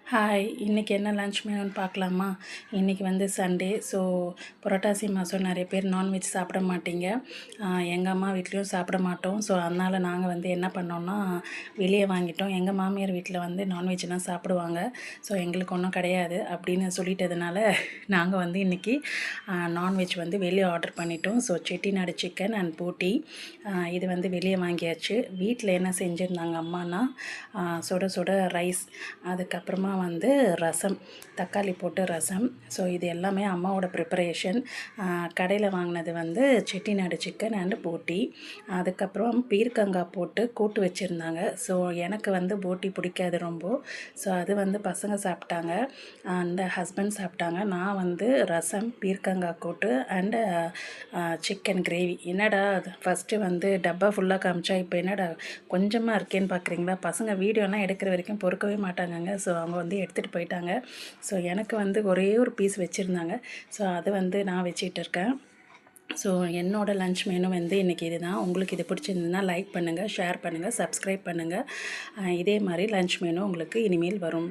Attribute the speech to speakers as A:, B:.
A: Hi, இன்றைக்கி என்ன lunch மெனுன்னு பார்க்கலாமா? இன்றைக்கி வந்து சண்டே. ஸோ புரட்டாசி மாதம் நிறைய பேர் நான்வெஜ் சாப்பிட மாட்டீங்க. எங்கள் அம்மா வீட்லேயும் சாப்பிட மாட்டோம். ஸோ அதனால் நாங்கள் வந்து என்ன பண்ணோம்னா வெளியே வாங்கிட்டோம். எங்கள் மாமியார் வீட்டில் வந்து நான்வெஜ்லாம் சாப்பிடுவாங்க. ஸோ எங்களுக்கு ஒன்றும் கிடையாது அப்படின்னு சொல்லிட்டதுனால நாங்கள் வந்து இன்றைக்கி நான்வெஜ் வந்து வெளியே ஆர்டர் பண்ணிட்டோம். ஸோ செட்டிநாடு சிக்கன் அண்ட் போட்டி இது வந்து வெளியே வாங்கியாச்சு. வீட்டில் என்ன செஞ்சுருந்தாங்க அம்மானா சுட சுட ரைஸ், அதுக்கப்புறமா வந்து ரசம், தக்காளி போட்டு ரசம். ஸோ இது எல்லாமே அம்மாவோட ப்ரிப்பரேஷன். கடையில் வாங்கினது வந்து செட்டிநாடு சிக்கன் அண்டு போட்டி. அதுக்கப்புறம் பீர்க்கங்காய் போட்டு கூட்டு வச்சுருந்தாங்க. ஸோ எனக்கு வந்து போட்டி பிடிக்காது ரொம்ப. ஸோ அது வந்து பசங்க சாப்பிட்டாங்க, அந்த ஹஸ்பண்ட் சாப்பிட்டாங்க. நான் வந்து ரசம், பீர்க்கங்காய் கூட்டு அண்டு சிக்கன் கிரேவி. என்னடா ஃபஸ்ட்டு வந்து டப்பா ஃபுல்லாக காமிச்சா இப்போ என்னடா கொஞ்சமாக இருக்கேன்னு பார்க்குறீங்களா? பசங்க வீடியோலாம் எடுக்கிற வரைக்கும் பொறுக்கவே மாட்டாங்கங்க. ஸோ அவங்க வந்து எடுத்துகிட்டு போயிட்டாங்க. ஸோ எனக்கு வந்து ஒரே ஒரு பீஸ் வச்சுருந்தாங்க. ஸோ அதை வந்து நான் வச்சுக்கிட்டு இருக்கேன். ஸோ என்னோடய லன்ச் மெனு வந்து இன்றைக்கி இது தான். உங்களுக்கு இது பிடிச்சிருந்ததுன்னா லைக் பண்ணுங்கள், ஷேர் பண்ணுங்கள், சப்ஸ்கிரைப் பண்ணுங்கள். இதே மாதிரி லன்ச் மெனு உங்களுக்கு இனிமேல் வரும்.